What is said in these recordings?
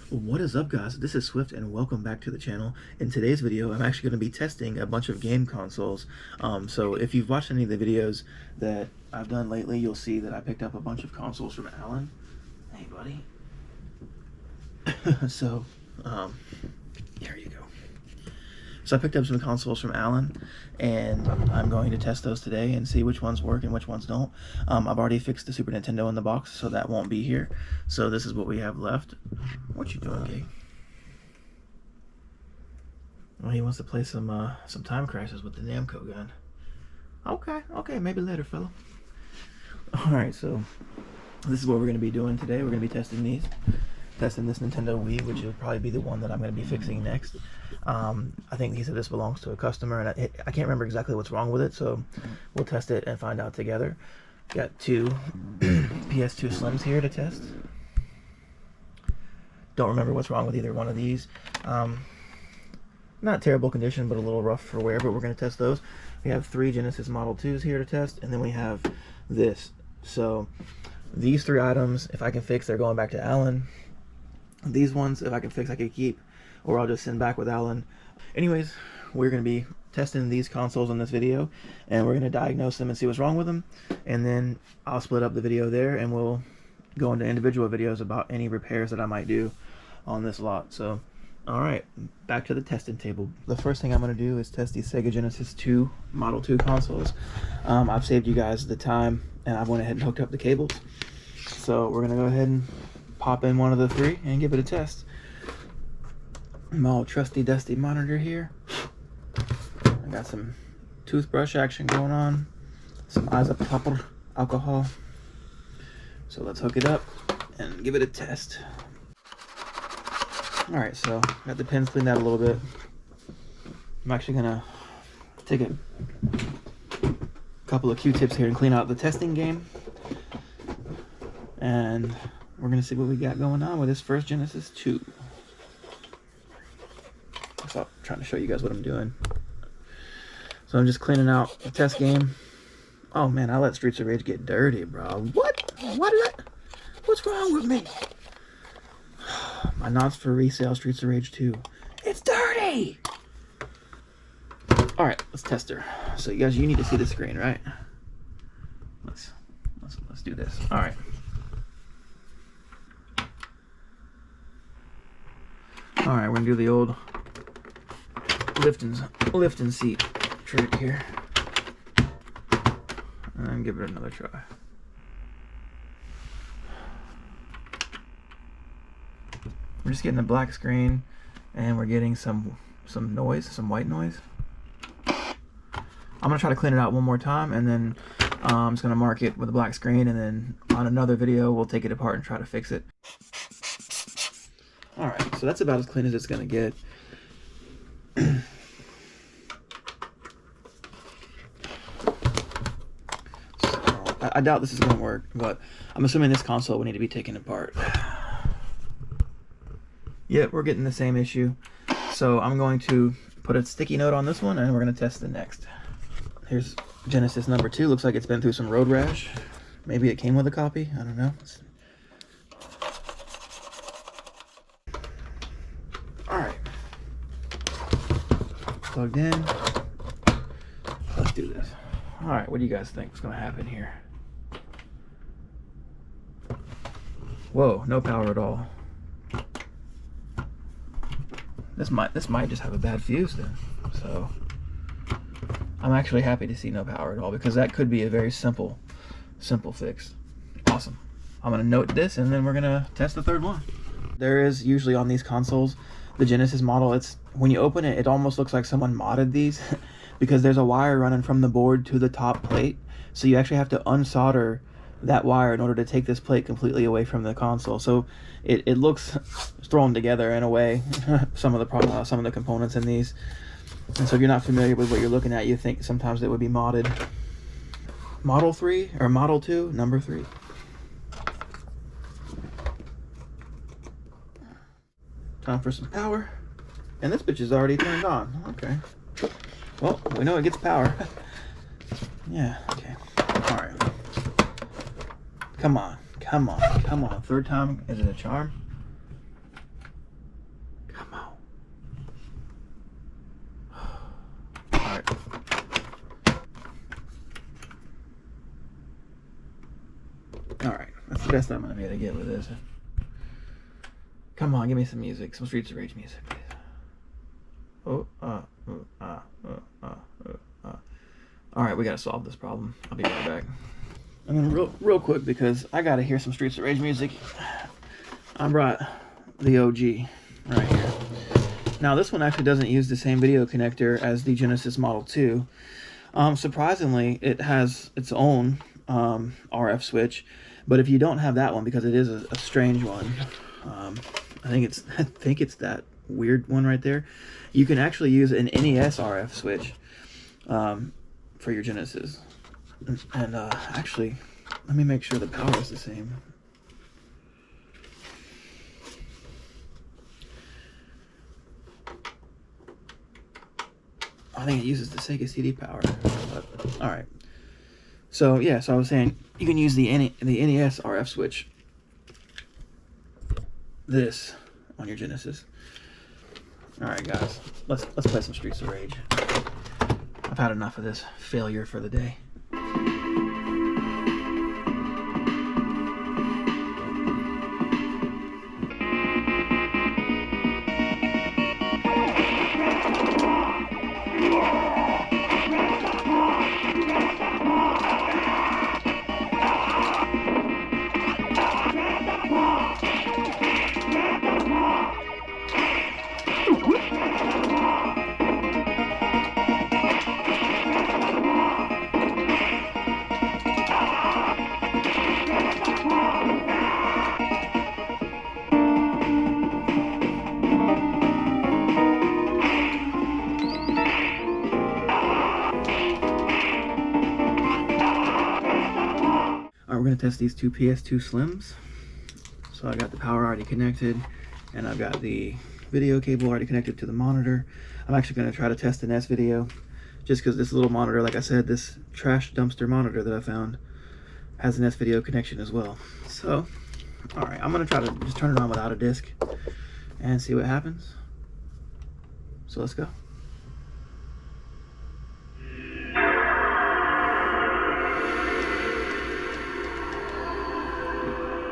What is up, guys? This is Swift and welcome back to the channel. In today's video I'm actually going to be testing a bunch of game consoles. So if you've watched any of the videos that I've done lately, you'll see that I picked up a bunch of consoles from Alan. Hey buddy. So there you go. So I picked up some consoles from Alan, and I'm going to test those today and see which ones work and which ones don't. I've already fixed the Super Nintendo in the box, so that won't be here. So this is what we have left. What you doing, Gay? Well, he wants to play some Time Crisis with the Namco gun. Okay, maybe later, fella. Alright, so this is what we're going to be doing today. We're going to be testing these. Testing this Nintendo Wii, which will probably be the one that I'm going to be fixing next. I think he said this belongs to a customer, and I can't remember exactly what's wrong with it, so we'll test it and find out together. Got two PS2 Slims here to test. Don't remember what's wrong with either one of these. Not terrible condition, but a little rough for wear, but we're going to test those. We have three Genesis Model 2s here to test, and then we have this. So these three items, if I can fix, they're going back to Alan. These ones, if I can fix, I can keep, or I'll just send back with Alan. Anyways, we're going to be testing these consoles in this video, and we're going to diagnose them and see what's wrong with them, and then I'll split up the video there, and we'll go into individual videos about any repairs that I might do on this lot. So, alright, back to the testing table. The first thing I'm going to do is test these Sega Genesis 2 Model 2 consoles. I've saved you guys the time, and I went ahead and hooked up the cables. So we're going to go ahead and pop in one of the three and give it a test. My old trusty dusty monitor here. I got some toothbrush action going on, some isopropyl alcohol. So let's hook it up and give it a test. Alright, so got the pins cleaned out a little bit. I'm actually gonna take a couple of Q-tips here and clean out the testing game. And we're going to see what we got going on with this first Genesis 2. So I'm trying to show you guys what I'm doing. So I'm just cleaning out the test game. Oh man, I let Streets of Rage get dirty, bro. What? What's wrong with me? My nods for resale Streets of Rage 2. It's dirty! Alright, let's test her. So you guys, you need to see the screen, right? Let's do this. Alright. Alright, we're gonna do the old lift and seat trick here. And give it another try. We're just getting a black screen, and we're getting some noise, some white noise. I'm gonna try to clean it out one more time, and then I'm just gonna mark it with a black screen, and then on another video we'll take it apart and try to fix it. Alright, so that's about as clean as it's going to get. So, I doubt this is going to work, but I'm assuming this console will need to be taken apart. Yep, we're getting the same issue. So I'm going to put a sticky note on this one, and we're going to test the next. Here's Genesis number 2. Looks like it's been through some road rash. Maybe it came with a copy. I don't know. Alright, plugged in. Let's do this. Alright, what do you guys think is going to happen here? Whoa, no power at all. This might just have a bad fuse then. So I'm actually happy to see no power at all, because that could be a very simple fix. Awesome. I'm going to note this, and then we're going to test the third one. There is usually on these consoles, the Genesis model, it's when you open it, it almost looks like someone modded these because there's a wire running from the board to the top plate. So you actually have to unsolder that wire in order to take this plate completely away from the console. So it looks thrown together in a way, some of the components in these. And so if you're not familiar with what you're looking at, you think sometimes it would be modded. Model 3 or Model 2, number 3. Time for some power, and this bitch is already turned on. Okay, well, we know it gets power. Yeah, okay. All right, come on. Third time, is it a charm? best I'm gonna be able to get with this. Come on, give me some music, some Streets of Rage music, please. Oh, All right, we gotta solve this problem. I'll be right back. And then real quick, because I gotta hear some Streets of Rage music, I brought the OG right here. Now this one actually doesn't use the same video connector as the Genesis Model 2. Surprisingly, it has its own RF switch, but if you don't have that one, because it is a strange one, I think it's that weird one right there, you can actually use an NES RF switch for your Genesis. And actually, let me make sure the power is the same. I think it uses the Sega CD power. But, all right. So yeah, so I was saying you can use the NES RF switch. This on your Genesis. All right, guys, let's play some Streets of Rage. I've had enough of this failure for the day. We're going to test these two PS2 Slims. So I got the power already connected, and I've got the video cable already connected to the monitor. I'm actually going to try to test the NES video, just because this little monitor, like I said, this trash dumpster monitor that I found has an NES video connection as well. So, alright, I'm going to try to just turn it on without a disc and see what happens. So let's go.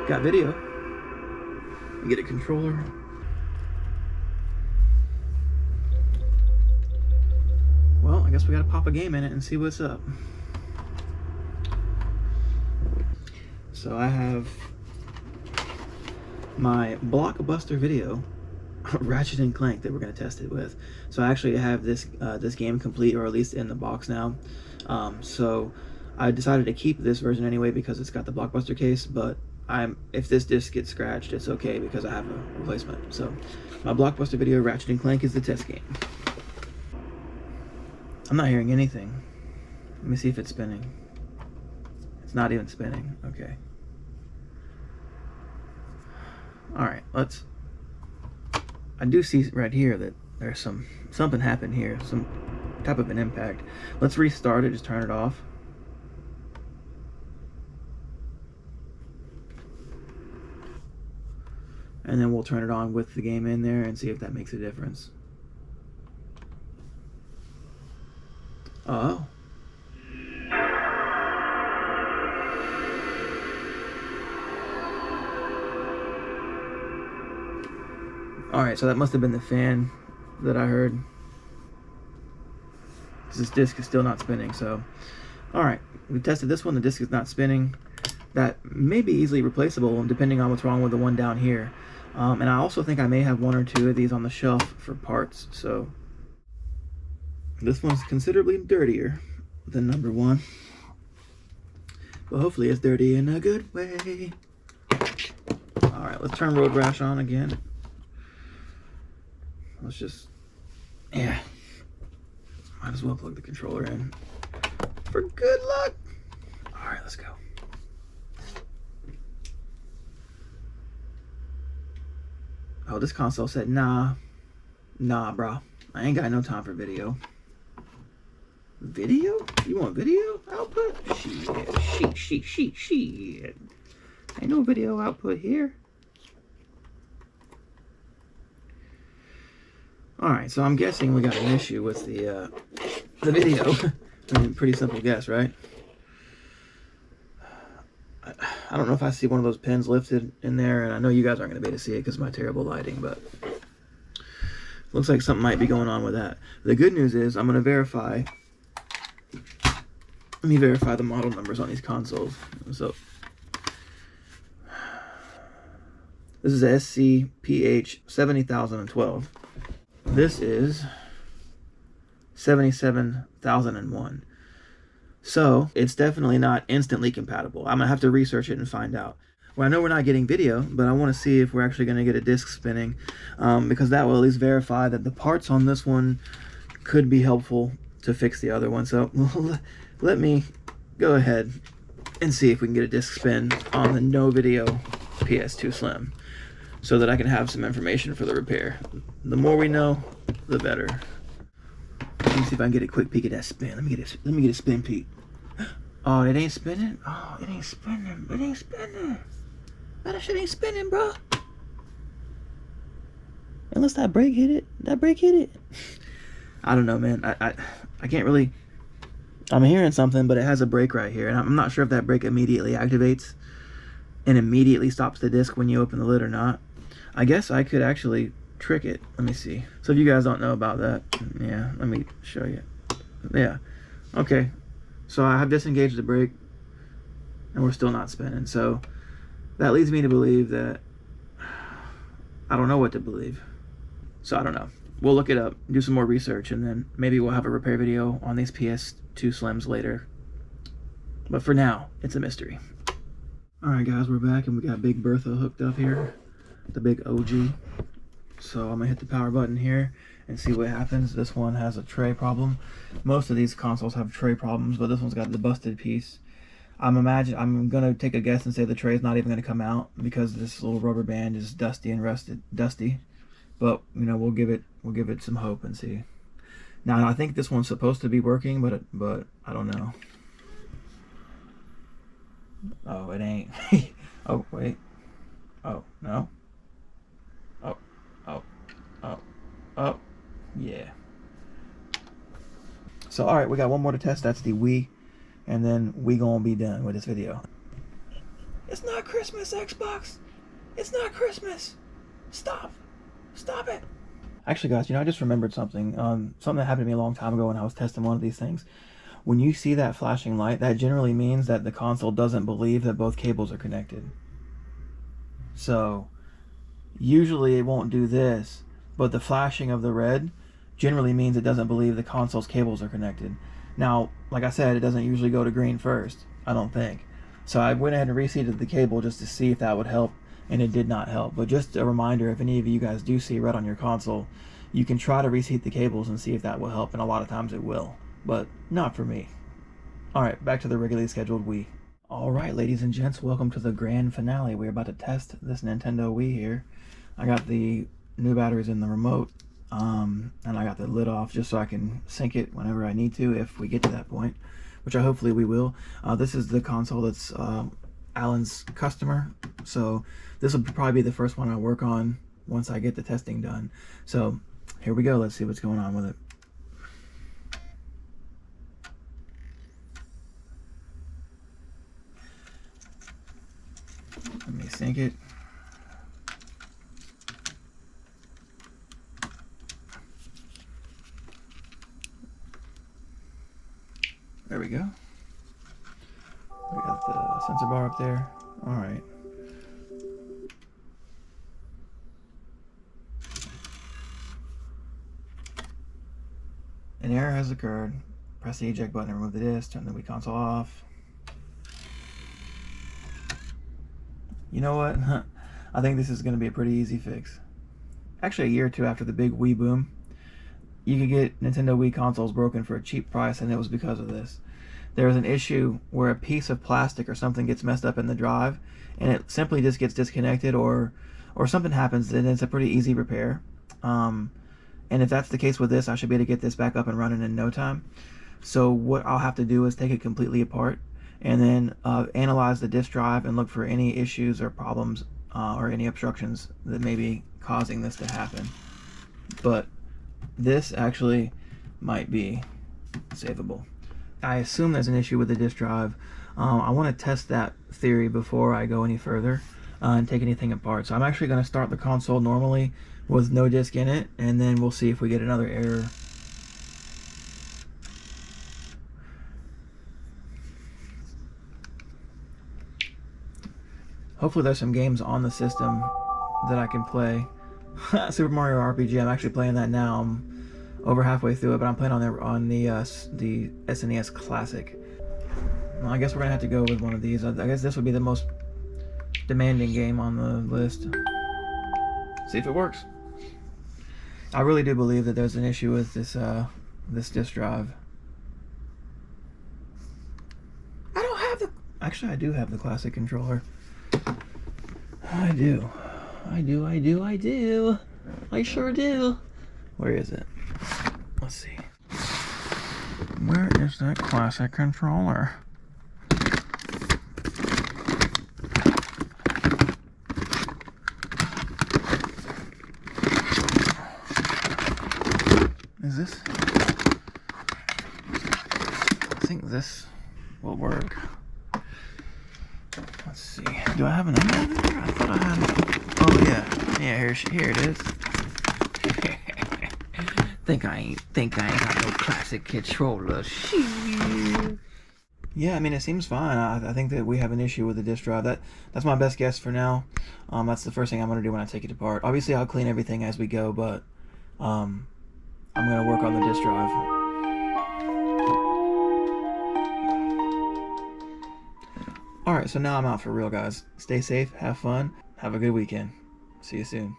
Got video. Get a controller. Well, I guess we gotta pop a game in it and see what's up. So I have my Blockbuster Video Ratchet and Clank that we're gonna test it with. So I actually have this this game complete, or at least in the box now. So I decided to keep this version anyway because it's got the Blockbuster case, but if this disc gets scratched, it's okay because I have a replacement. So my Blockbuster Video Ratchet and Clank is the test game. I'm not hearing anything. Let me see if it's spinning. It's not even spinning. Okay. Alright, I do see right here that there's something happened here, some type of an impact. Let's restart it, just turn it off. And then we'll turn it on with the game in there and see if that makes a difference. Oh. Alright, so that must have been the fan that I heard. This disc is still not spinning, so... Alright, we tested this one, the disc is not spinning. That may be easily replaceable depending on what's wrong with the one down here. And I also think I may have one or two of these on the shelf for parts, so... This one's considerably dirtier than number one. But hopefully it's dirty in a good way. Alright, let's turn Road Rash on again. Let's just... Yeah. Might as well plug the controller in. For good luck! Alright, let's go. Oh, this console said, nah, bro. I ain't got no time for video. Video? You want video output? Shit. Ain't no video output here. Alright, so I'm guessing we got an issue with the video. I mean, pretty simple guess, right? I don't know if I see one of those pins lifted in there, and I know you guys aren't going to be able to see it because of my terrible lighting, but looks like something might be going on with that. The good news is I'm going to verify. Let me verify the model numbers on these consoles. So this is a SCPH 70012. This is 77001. So it's definitely not instantly compatible. I'm gonna have to research it and find out. Well, I know we're not getting video, but I want to see if we're actually going to get a disc spinning, because that will at least verify that the parts on this one could be helpful to fix the other one. So let me go ahead and see if we can get a disc spin on the no video PS2 Slim, so that I can have some information for the repair. The more we know, the better. Let me see if I can get a quick peek at that spin. Let me get a spin peek. Oh, it ain't spinning? Oh, it ain't spinning. It ain't spinning. That shit ain't spinning, bro. Unless that brake hit it. That brake hit it. I don't know, man. I can't really... I'm hearing something, but it has a brake right here. And I'm not sure if that brake immediately activates and immediately stops the disc when you open the lid or not. I guess I could actually trick it. Let me see. So if you guys don't know about that, yeah, let me show you. Yeah. Okay. So I have disengaged the brake, and we're still not spinning. So that leads me to believe that I don't know what to believe. So I don't know. We'll look it up, do some more research, and then maybe we'll have a repair video on these PS2 Slims later. But for now, it's a mystery. Alright guys, we're back, and we got Big Bertha hooked up here, the big OG. So I'm gonna hit the power button here and see what happens. This one has a tray problem. Most of these consoles have tray problems, but this one's got the busted piece. I'm gonna take a guess and say the tray is not even gonna come out because this little rubber band is dusty and dusty. But you know, we'll give it some hope and see. Now I think this one's supposed to be working, but I don't know. Oh, it ain't. Oh wait. Oh no. Oh, yeah. So, alright, we got one more to test. That's the Wii. And then we gonna be done with this video. It's not Christmas, Xbox. It's not Christmas. Stop. Stop it. Actually, guys, you know, I just remembered something. Something that happened to me a long time ago when I was testing one of these things. When you see that flashing light, that generally means that the console doesn't believe that both cables are connected. So, usually it won't do this. But the flashing of the red generally means it doesn't believe the console's cables are connected. Now, like I said, it doesn't usually go to green first, I don't think. So I went ahead and reseated the cable just to see if that would help, and it did not help. But just a reminder, if any of you guys do see red on your console, you can try to reseat the cables and see if that will help, and a lot of times it will. But not for me. Alright, back to the regularly scheduled Wii. Alright, ladies and gents, welcome to the grand finale. We're about to test this Nintendo Wii here. I got the new batteries in the remote, and I got the lid off just so I can sync it whenever I need to if we get to that point, which I hopefully we will. This is the console that's Alan's customer, so this will probably be the first one I work on once I get the testing done. So here we go. Let's see what's going on with it. Let me sync it. There we go. We got the sensor bar up there. All right. An error has occurred. Press the eject button to remove the disc. Turn the Wii console off. You know what? I think this is going to be a pretty easy fix. Actually, a year or two after the big Wii boom, you could get Nintendo Wii consoles broken for a cheap price, and it was because of this. There was an issue where a piece of plastic or something gets messed up in the drive, and it simply just gets disconnected, or something happens, and it's a pretty easy repair. And if that's the case with this, I should be able to get this back up and running in no time. So what I'll have to do is take it completely apart, and then analyze the disk drive and look for any issues or problems or any obstructions that may be causing this to happen. But this actually might be savable. I assume there's an issue with the disk drive. I want to test that theory before I go any further and take anything apart. So I'm actually going to start the console normally with no disc in it, and then we'll see if we get another error. Hopefully there's some games on the system that I can play. Super Mario RPG, I'm actually playing that now. I'm over halfway through it, but I'm playing on the SNES Classic. Well, I guess we're gonna have to go with one of these. I guess this would be the most demanding game on the list. See if it works. I really do believe that there's an issue with this disk drive. I don't have the... Actually, I do have the classic controller. I do. I sure do. Where is it? Let's see. Where is that classic controller? Is this? I think this will work. Let's see. Do I have an emulator? I thought I had. Oh yeah. Yeah, here it is. Think I ain't got no classic controller. Yeah, I mean it seems fine. I think that we have an issue with the disk drive. That's my best guess for now. That's the first thing I'm gonna do when I take it apart. Obviously I'll clean everything as we go, but I'm gonna work on the disk drive. Alright, so now I'm out for real, guys. Stay safe, have fun, have a good weekend. See you soon.